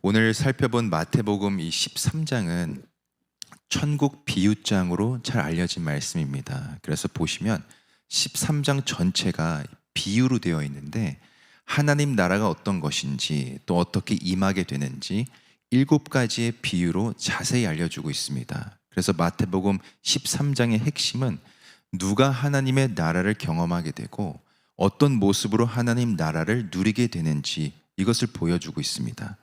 오늘 살펴본 마태복음 이 13장은 천국 비유장으로 잘 알려진 말씀입니다. 그래서 보시면 13장 전체가 비유로 되어 있는데 하나님 나라가 어떤 것인지 또 어떻게 임하게 되는지 7가지의 비유로 자세히 알려주고 있습니다. 그래서 마태복음 13장의 핵심은 누가 하나님의 나라를 경험하게 되고 어떤 모습으로 하나님 나라를 누리게 되는지 이것을 보여주고 있습니다.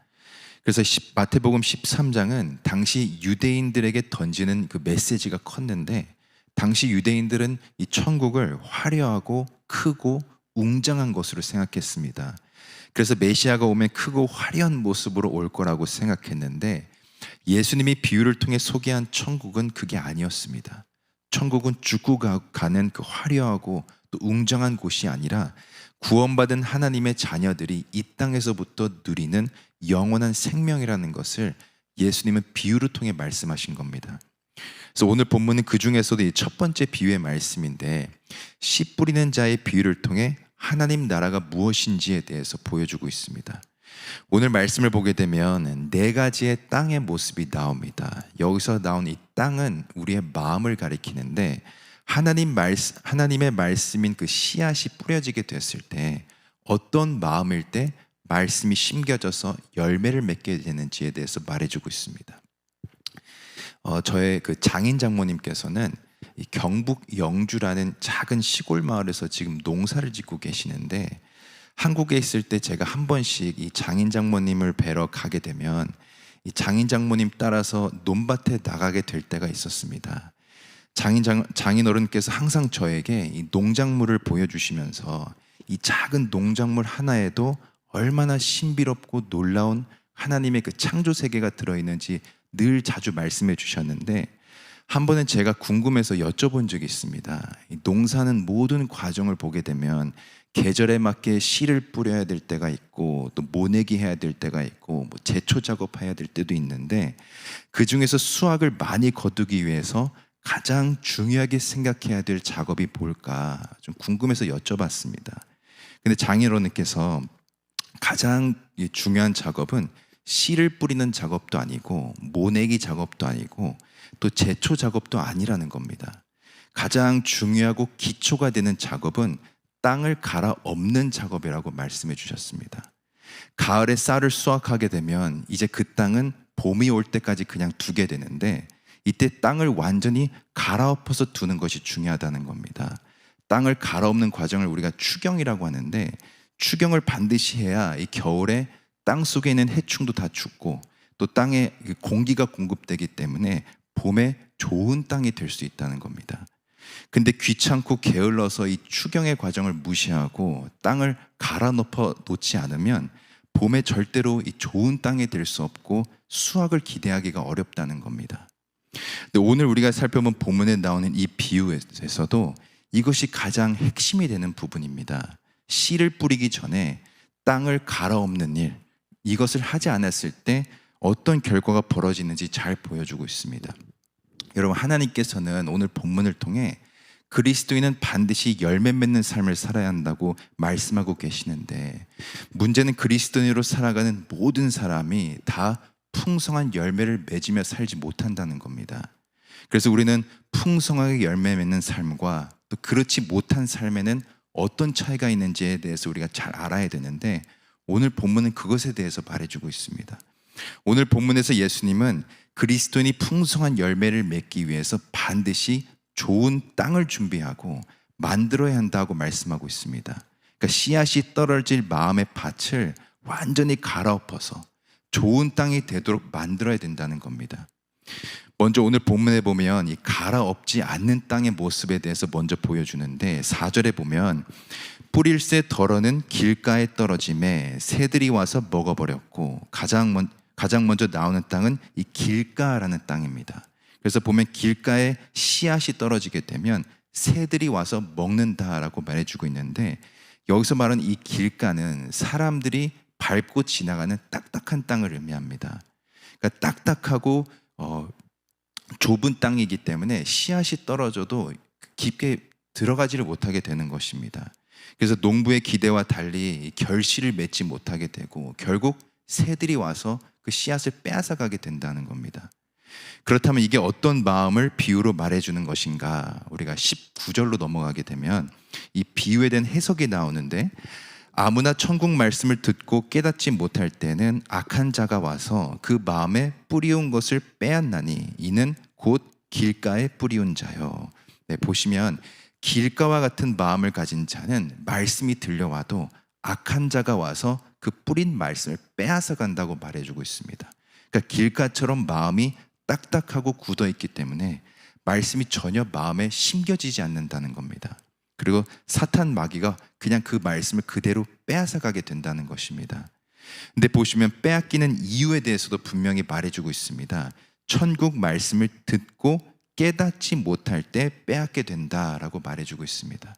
그래서 마태복음 13장은 당시 유대인들에게 던지는 그 메시지가 컸는데, 당시 유대인들은 이 천국을 화려하고 크고 웅장한 것으로 생각했습니다. 그래서 메시아가 오면 크고 화려한 모습으로 올 거라고 생각했는데, 예수님이 비유를 통해 소개한 천국은 그게 아니었습니다. 천국은 죽고 가는 그 화려하고 또 웅장한 곳이 아니라 구원받은 하나님의 자녀들이 이 땅에서부터 누리는 영원한 생명이라는 것을 예수님은 비유를 통해 말씀하신 겁니다. 그래서 오늘 본문은 그 중에서도 이 첫 번째 비유의 말씀인데, 씨 뿌리는 자의 비유를 통해 하나님 나라가 무엇인지에 대해서 보여주고 있습니다. 오늘 말씀을 보게 되면 4가지의 땅의 모습이 나옵니다. 여기서 나온 이 땅은 우리의 마음을 가리키는데, 하나님의 말씀인 그 씨앗이 뿌려지게 됐을 때 어떤 마음일 때 말씀이 심겨져서 열매를 맺게 되는지에 대해서 말해주고 있습니다. 저의 그 장인 장모님께서는 이 경북 영주라는 작은 시골 마을에서 지금 농사를 짓고 계시는데, 한국에 있을 때 제가 한 번씩 이 장인 장모님을 뵈러 가게 되면 이 장인 장모님 따라서 논밭에 나가게 될 때가 있었습니다. 장인 어른께서 항상 저에게 이 농작물을 보여주시면서 이 작은 농작물 하나에도 얼마나 신비롭고 놀라운 하나님의 그 창조 세계가 들어있는지 늘 자주 말씀해 주셨는데, 한 번은 제가 궁금해서 여쭤본 적이 있습니다. 이 농사는 모든 과정을 보게 되면 계절에 맞게 씨를 뿌려야 될 때가 있고 또 모내기 해야 될 때가 있고 뭐 제초 작업해야 될 때도 있는데, 그 중에서 수확을 많이 거두기 위해서 가장 중요하게 생각해야 될 작업이 뭘까 좀 궁금해서 여쭤봤습니다. 근데 장인어른께서 가장 중요한 작업은 씨를 뿌리는 작업도 아니고 모내기 작업도 아니고 또 제초 작업도 아니라는 겁니다. 가장 중요하고 기초가 되는 작업은 땅을 갈아엎는 작업이라고 말씀해 주셨습니다. 가을에 쌀을 수확하게 되면 이제 그 땅은 봄이 올 때까지 그냥 두게 되는데, 이때 땅을 완전히 갈아엎어서 두는 것이 중요하다는 겁니다. 땅을 갈아엎는 과정을 우리가 추경이라고 하는데, 추경을 반드시 해야 이 겨울에 땅 속에 있는 해충도 다 죽고 또 땅에 공기가 공급되기 때문에 봄에 좋은 땅이 될 수 있다는 겁니다. 근데 귀찮고 게을러서 이 추경의 과정을 무시하고 땅을 갈아 놓지 않으면 봄에 절대로 이 좋은 땅이 될 수 없고 수확을 기대하기가 어렵다는 겁니다. 근데 오늘 우리가 살펴본 본문에 나오는 이 비유에서도 이것이 가장 핵심이 되는 부분입니다. 씨를 뿌리기 전에 땅을 갈아엎는 일, 이것을 하지 않았을 때 어떤 결과가 벌어지는지 잘 보여주고 있습니다. 여러분, 하나님께서는 오늘 본문을 통해 그리스도인은 반드시 열매 맺는 삶을 살아야 한다고 말씀하고 계시는데, 문제는 그리스도인으로 살아가는 모든 사람이 다 풍성한 열매를 맺으며 살지 못한다는 겁니다. 그래서 우리는 풍성하게 열매 맺는 삶과 또 그렇지 못한 삶에는 어떤 차이가 있는지에 대해서 우리가 잘 알아야 되는데, 오늘 본문은 그것에 대해서 말해주고 있습니다. 오늘 본문에서 예수님은 그리스도인이 풍성한 열매를 맺기 위해서 반드시 좋은 땅을 준비하고 만들어야 한다고 말씀하고 있습니다. 그러니까 씨앗이 떨어질 마음의 밭을 완전히 갈아엎어서 좋은 땅이 되도록 만들어야 된다는 겁니다. 먼저 오늘 본문에 보면 이 갈아엎지 않는 땅의 모습에 대해서 먼저 보여주는데, 4절에 보면 뿌릴새 덜어는 길가에 떨어짐에 새들이 와서 먹어버렸고, 가장 먼저 나오는 땅은 이 길가라는 땅입니다. 그래서 보면 길가에 씨앗이 떨어지게 되면 새들이 와서 먹는다라고 말해주고 있는데, 여기서 말하는 이 길가는 사람들이 밟고 지나가는 딱딱한 땅을 의미합니다. 그러니까 딱딱하고 좁은 땅이기 때문에 씨앗이 떨어져도 깊게 들어가지를 못하게 되는 것입니다. 그래서 농부의 기대와 달리 결실을 맺지 못하게 되고 결국 새들이 와서 그 씨앗을 빼앗아가게 된다는 겁니다. 그렇다면 이게 어떤 마음을 비유로 말해주는 것인가? 우리가 19절로 넘어가게 되면 이 비유에 대한 해석이 나오는데, 아무나 천국 말씀을 듣고 깨닫지 못할 때는 악한 자가 와서 그 마음에 뿌리운 것을 빼앗나니 이는 곧 길가에 뿌리운 자요. 네, 보시면 길가와 같은 마음을 가진 자는 말씀이 들려와도 악한 자가 와서 그 뿌린 말씀을 빼앗아 간다고 말해주고 있습니다. 그러니까 길가처럼 마음이 딱딱하고 굳어있기 때문에 말씀이 전혀 마음에 심겨지지 않는다는 겁니다. 그리고 사탄 마귀가 그냥 그 말씀을 그대로 빼앗아 가게 된다는 것입니다. 근데 보시면 빼앗기는 이유에 대해서도 분명히 말해주고 있습니다. 천국 말씀을 듣고 깨닫지 못할 때 빼앗게 된다라고 말해주고 있습니다.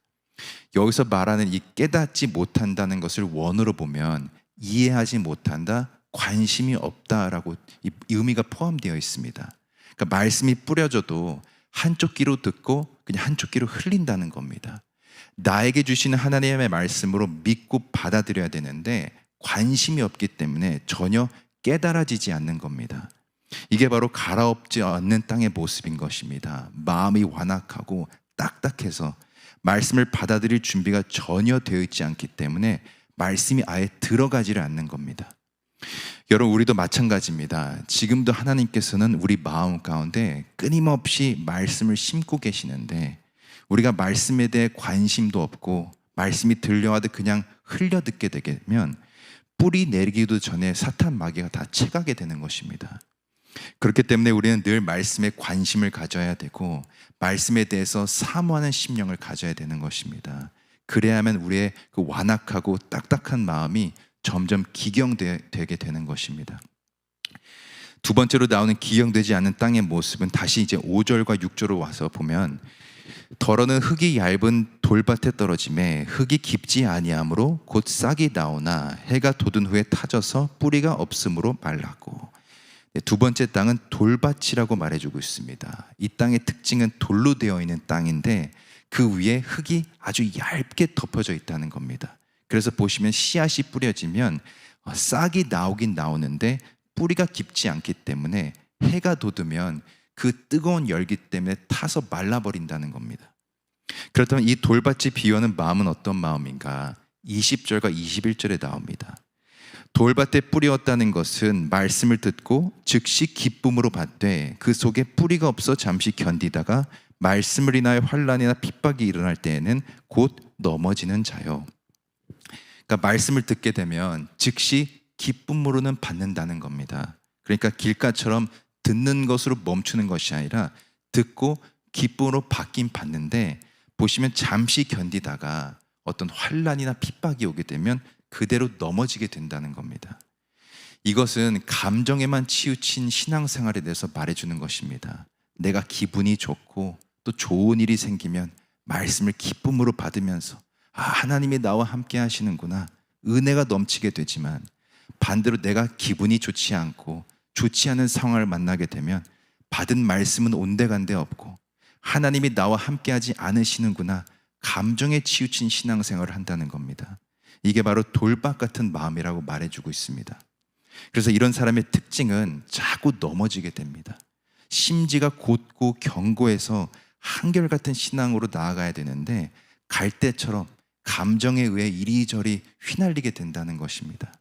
여기서 말하는 이 깨닫지 못한다는 것을 원어로 보면 이해하지 못한다, 관심이 없다라고 이 의미가 포함되어 있습니다. 그러니까 말씀이 뿌려져도 한쪽 귀로 듣고 그냥 한쪽 귀로 흘린다는 겁니다. 나에게 주시는 하나님의 말씀으로 믿고 받아들여야 되는데 관심이 없기 때문에 전혀 깨달아지지 않는 겁니다. 이게 바로 갈아엎지 않는 땅의 모습인 것입니다. 마음이 완악하고 딱딱해서 말씀을 받아들일 준비가 전혀 되어 있지 않기 때문에 말씀이 아예 들어가지를 않는 겁니다. 여러분, 우리도 마찬가지입니다. 지금도 하나님께서는 우리 마음 가운데 끊임없이 말씀을 심고 계시는데 우리가 말씀에 대해 관심도 없고 말씀이 들려와도 그냥 흘려 듣게 되면 뿌리 내리기도 전에 사탄 마귀가 다 채가게 되는 것입니다. 그렇기 때문에 우리는 늘 말씀에 관심을 가져야 되고 말씀에 대해서 사모하는 심령을 가져야 되는 것입니다. 그래야만 우리의 그 완악하고 딱딱한 마음이 점점 기경되게 되는 것입니다. 두 번째로 나오는 기경되지 않는 땅의 모습은 다시 이제 5절과 6절로 와서 보면, 더러는 흙이 얇은 돌밭에 떨어짐에 흙이 깊지 아니하므로 곧 싹이 나오나 해가 돋은 후에 타져서 뿌리가 없으므로 말랐고. 두 번째 땅은 돌밭이라고 말해주고 있습니다. 이 땅의 특징은 돌로 되어 있는 땅인데 그 위에 흙이 아주 얇게 덮어져 있다는 겁니다. 그래서 보시면 씨앗이 뿌려지면 싹이 나오긴 나오는데 뿌리가 깊지 않기 때문에 해가 돋으면 그 뜨거운 열기 때문에 타서 말라버린다는 겁니다. 그렇다면 이 돌밭이 비유하는 마음은 어떤 마음인가? 20절과 21절에 나옵니다. 돌밭에 뿌리었다는 것은 말씀을 듣고 즉시 기쁨으로 받되 그 속에 뿌리가 없어 잠시 견디다가 말씀을 인하여 환난이나 핍박이 일어날 때에는 곧 넘어지는 자요. 그러니까 말씀을 듣게 되면 즉시 기쁨으로는 받는다는 겁니다. 그러니까 길가처럼 듣는 것으로 멈추는 것이 아니라 듣고 기쁨으로 받긴 받는데 보시면 잠시 견디다가 어떤 환난이나 핍박이 오게 되면 그대로 넘어지게 된다는 겁니다. 이것은 감정에만 치우친 신앙생활에 대해서 말해주는 것입니다. 내가 기분이 좋고 또 좋은 일이 생기면 말씀을 기쁨으로 받으면서 하나님이 나와 함께 하시는구나, 은혜가 넘치게 되지만 반대로 내가 기분이 좋지 않고 좋지 않은 상황을 만나게 되면 받은 말씀은 온데간데 없고 하나님이 나와 함께 하지 않으시는구나, 감정에 치우친 신앙생활을 한다는 겁니다. 이게 바로 돌밭 같은 마음이라고 말해주고 있습니다. 그래서 이런 사람의 특징은 자꾸 넘어지게 됩니다. 심지가 곧고 견고해서 한결같은 신앙으로 나아가야 되는데 갈대처럼 감정에 의해 이리저리 휘날리게 된다는 것입니다.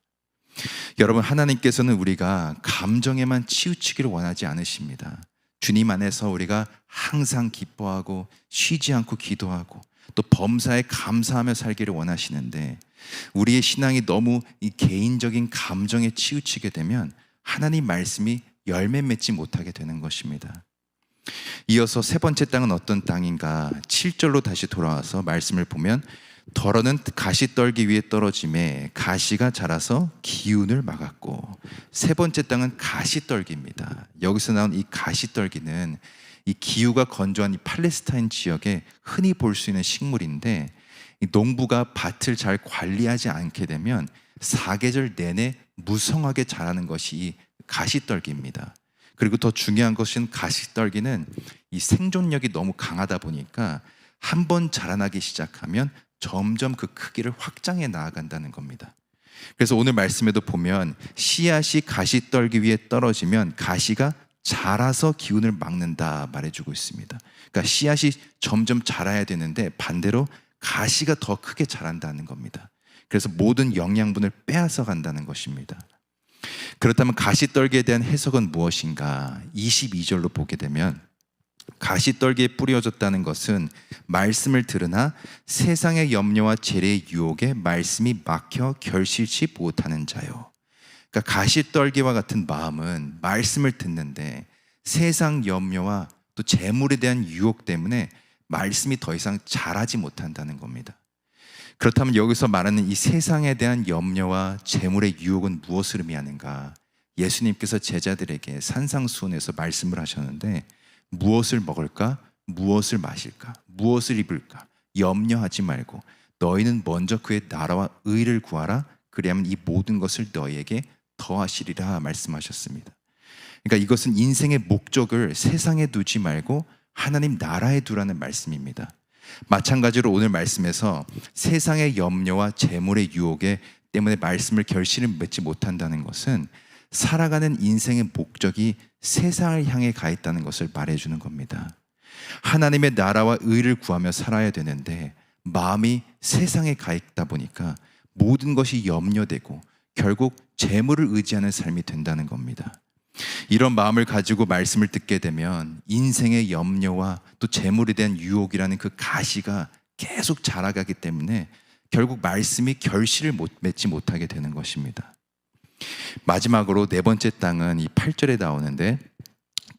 여러분, 하나님께서는 우리가 감정에만 치우치기를 원하지 않으십니다. 주님 안에서 우리가 항상 기뻐하고 쉬지 않고 기도하고 또 범사에 감사하며 살기를 원하시는데 우리의 신앙이 너무 이 개인적인 감정에 치우치게 되면 하나님 말씀이 열매 맺지 못하게 되는 것입니다. 이어서 세 번째 땅은 어떤 땅인가? 7절로 다시 돌아와서 말씀을 보면, 더러는 가시떨기 위에 떨어짐에 가시가 자라서 기운을 막았고. 세 번째 땅은 가시떨기입니다. 여기서 나온 이 가시떨기는 이 기후가 건조한 이 팔레스타인 지역에 흔히 볼 수 있는 식물인데, 이 농부가 밭을 잘 관리하지 않게 되면 사계절 내내 무성하게 자라는 것이 이 가시떨기입니다. 그리고 더 중요한 것은 가시떨기는 이 생존력이 너무 강하다 보니까 한 번 자라나기 시작하면 점점 그 크기를 확장해 나아간다는 겁니다. 그래서 오늘 말씀에도 보면 씨앗이 가시떨기 위에 떨어지면 가시가 자라서 기운을 막는다 말해주고 있습니다. 그러니까 씨앗이 점점 자라야 되는데 반대로 가시가 더 크게 자란다는 겁니다. 그래서 모든 영양분을 빼앗아 간다는 것입니다. 그렇다면 가시떨기에 대한 해석은 무엇인가? 22절로 보게 되면 가시떨기에 뿌려졌다는 것은 말씀을 들으나 세상의 염려와 재래의 유혹에 말씀이 막혀 결실치 못하는 자요. 그러니까 가시떨기와 같은 마음은 말씀을 듣는데 세상 염려와 또 재물에 대한 유혹 때문에 말씀이 더 이상 자라지 못한다는 겁니다. 그렇다면 여기서 말하는 이 세상에 대한 염려와 재물의 유혹은 무엇을 의미하는가? 예수님께서 제자들에게 산상수훈에서 말씀을 하셨는데 무엇을 먹을까? 무엇을 마실까? 무엇을 입을까? 염려하지 말고 너희는 먼저 그의 나라와 의를 구하라. 그리하면 이 모든 것을 너희에게 더하시리라 말씀하셨습니다. 그러니까 이것은 인생의 목적을 세상에 두지 말고 하나님 나라에 두라는 말씀입니다. 마찬가지로 오늘 말씀에서 세상의 염려와 재물의 유혹에 때문에 말씀을 결실을 맺지 못한다는 것은 살아가는 인생의 목적이 세상을 향해 가 있다는 것을 말해주는 겁니다. 하나님의 나라와 의를 구하며 살아야 되는데 마음이 세상에 가 있다 보니까 모든 것이 염려되고 결국 재물을 의지하는 삶이 된다는 겁니다. 이런 마음을 가지고 말씀을 듣게 되면 인생의 염려와 또 재물에 대한 유혹이라는 그 가시가 계속 자라가기 때문에 결국 말씀이 결실을 맺지 못하게 되는 것입니다. 마지막으로 네 번째 땅은 이 8절에 나오는데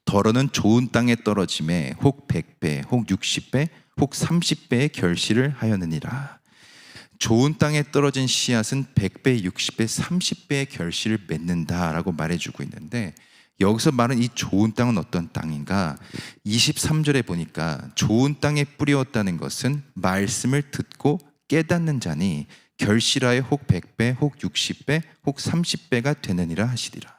더러는 좋은 땅에 떨어짐에 혹 100배, 혹 60배, 혹 30배의 결실을 하였느니라. 좋은 땅에 떨어진 씨앗은 100배, 60배, 30배의 결실을 맺는다라고 말해주고 있는데 여기서 말하는 이 좋은 땅은 어떤 땅인가? 23절에 보니까 좋은 땅에 뿌렸다는 것은 말씀을 듣고 깨닫는 자니 결실하여 혹 100배, 혹 60배, 혹 30배가 되느니라 하시리라.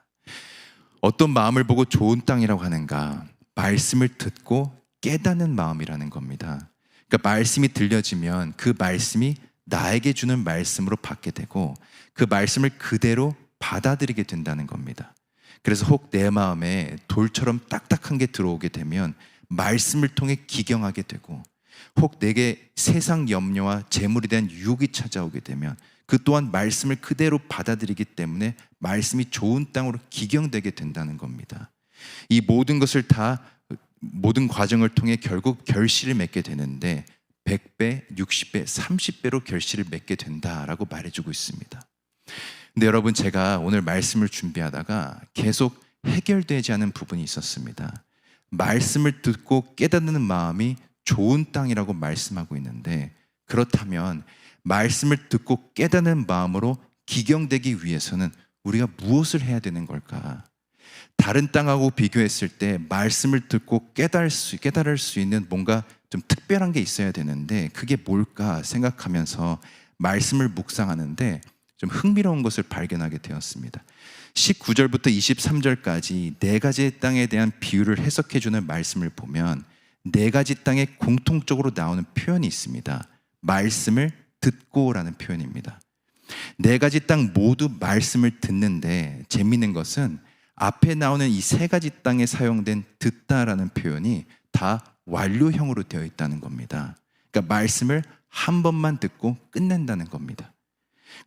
어떤 마음을 보고 좋은 땅이라고 하는가? 말씀을 듣고 깨닫는 마음이라는 겁니다. 그러니까 말씀이 들려지면 그 말씀이 나에게 주는 말씀으로 받게 되고 그 말씀을 그대로 받아들이게 된다는 겁니다. 그래서 혹 내 마음에 돌처럼 딱딱한 게 들어오게 되면 말씀을 통해 기경하게 되고 혹 내게 세상 염려와 재물에 대한 유혹이 찾아오게 되면 그 또한 말씀을 그대로 받아들이기 때문에 말씀이 좋은 땅으로 기경되게 된다는 겁니다. 이 모든 것을 다 모든 과정을 통해 결국 결실을 맺게 되는데 100배, 60배, 30배로 결실을 맺게 된다라고 말해주고 있습니다. 근데 여러분 제가 오늘 말씀을 준비하다가 계속 해결되지 않은 부분이 있었습니다. 말씀을 듣고 깨닫는 마음이 좋은 땅이라고 말씀하고 있는데 그렇다면 말씀을 듣고 깨닫는 마음으로 기경되기 위해서는 우리가 무엇을 해야 되는 걸까? 다른 땅하고 비교했을 때 말씀을 듣고 깨달을 수 있는 뭔가 좀 특별한 게 있어야 되는데 그게 뭘까 생각하면서 말씀을 묵상하는데 좀 흥미로운 것을 발견하게 되었습니다. 19절부터 23절까지 네 가지의 땅에 대한 비유를 해석해주는 말씀을 보면 네 가지 땅에 공통적으로 나오는 표현이 있습니다. 말씀을 듣고라는 표현입니다. 네 가지 땅 모두 말씀을 듣는데 재미있는 것은 앞에 나오는 이 세 가지 땅에 사용된 듣다라는 표현이 다 완료형으로 되어 있다는 겁니다. 그러니까 말씀을 한 번만 듣고 끝낸다는 겁니다.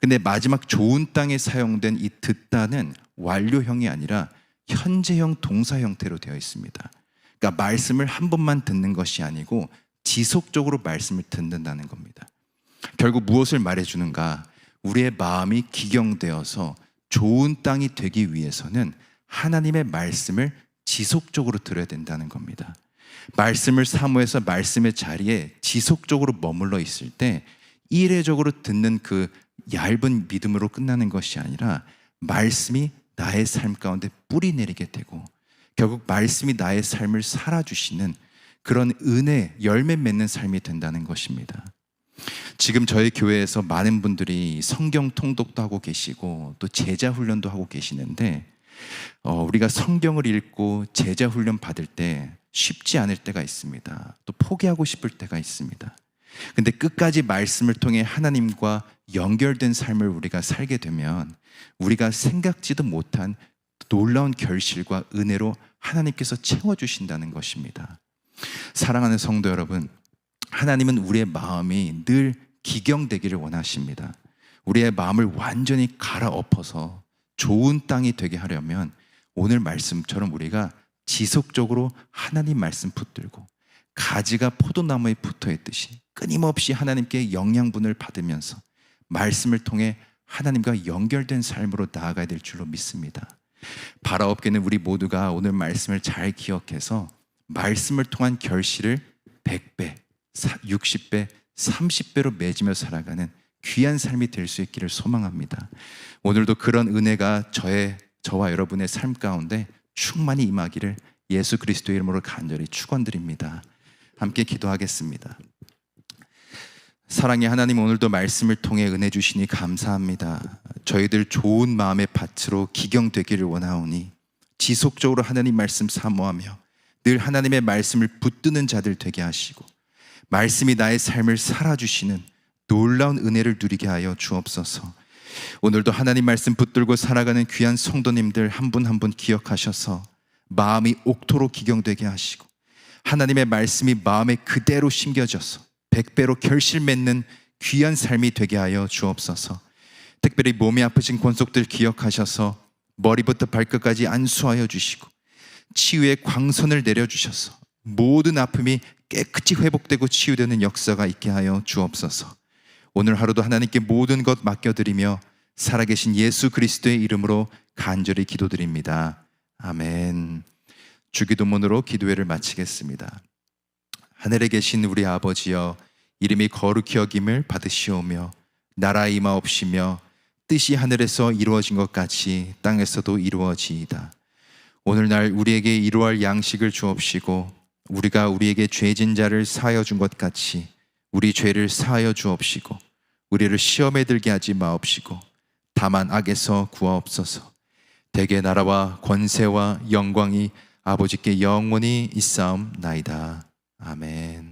근데 마지막 좋은 땅에 사용된 이 듣다는 완료형이 아니라 현재형 동사 형태로 되어 있습니다. 그러니까 말씀을 한 번만 듣는 것이 아니고 지속적으로 말씀을 듣는다는 겁니다. 결국 무엇을 말해주는가? 우리의 마음이 기경되어서 좋은 땅이 되기 위해서는 하나님의 말씀을 지속적으로 들어야 된다는 겁니다. 말씀을 사모해서 말씀의 자리에 지속적으로 머물러 있을 때 이례적으로 듣는 그 얇은 믿음으로 끝나는 것이 아니라 말씀이 나의 삶 가운데 뿌리 내리게 되고 결국 말씀이 나의 삶을 살아주시는 그런 은혜, 열매 맺는 삶이 된다는 것입니다. 지금 저희 교회에서 많은 분들이 성경 통독도 하고 계시고 또 제자 훈련도 하고 계시는데 우리가 성경을 읽고 제자 훈련 받을 때 쉽지 않을 때가 있습니다. 또 포기하고 싶을 때가 있습니다. 근데 끝까지 말씀을 통해 하나님과 연결된 삶을 우리가 살게 되면 우리가 생각지도 못한 놀라운 결실과 은혜로 하나님께서 채워주신다는 것입니다. 사랑하는 성도 여러분, 하나님은 우리의 마음이 늘 기경되기를 원하십니다. 우리의 마음을 완전히 갈아엎어서 좋은 땅이 되게 하려면 오늘 말씀처럼 우리가 지속적으로 하나님 말씀 붙들고 가지가 포도나무에 붙어 있듯이 끊임없이 하나님께 영양분을 받으면서 말씀을 통해 하나님과 연결된 삶으로 나아가야 될 줄로 믿습니다. 바라옵게는 우리 모두가 오늘 말씀을 잘 기억해서 말씀을 통한 결실을 100배, 60배, 30배로 맺으며 살아가는 귀한 삶이 될 수 있기를 소망합니다. 오늘도 그런 은혜가 저와 여러분의 삶 가운데 충만히 임하기를 예수 그리스도의 이름으로 간절히 축원드립니다. 함께 기도하겠습니다. 사랑의 하나님, 오늘도 말씀을 통해 은혜 주시니 감사합니다. 저희들 좋은 마음의 밭으로 기경되기를 원하오니 지속적으로 하나님 말씀 사모하며 늘 하나님의 말씀을 붙드는 자들 되게 하시고 말씀이 나의 삶을 살아주시는 놀라운 은혜를 누리게 하여 주옵소서. 오늘도 하나님 말씀 붙들고 살아가는 귀한 성도님들 한 분 한 분 기억하셔서 마음이 옥토로 기경되게 하시고 하나님의 말씀이 마음에 그대로 심겨져서 100배로 결실 맺는 귀한 삶이 되게 하여 주옵소서. 특별히 몸이 아프신 권속들 기억하셔서 머리부터 발끝까지 안수하여 주시고 치유의 광선을 내려주셔서 모든 아픔이 깨끗이 회복되고 치유되는 역사가 있게 하여 주옵소서. 오늘 하루도 하나님께 모든 것 맡겨드리며 살아계신 예수 그리스도의 이름으로 간절히 기도드립니다. 아멘. 주기도문으로 기도회를 마치겠습니다. 하늘에 계신 우리 아버지여, 이름이 거룩히 여김을 받으시오며 나라 임하옵시며 뜻이 하늘에서 이루어진 것 같이 땅에서도 이루어지이다. 오늘날 우리에게 이루어할 양식을 주옵시고 우리가 우리에게 죄진 자를 사하여 준 것 같이 우리 죄를 사하여 주옵시고 우리를 시험에 들게 하지 마옵시고 다만 악에서 구하옵소서. 대개 나라와 권세와 영광이 아버지께 영원히 있사옵나이다. 아멘.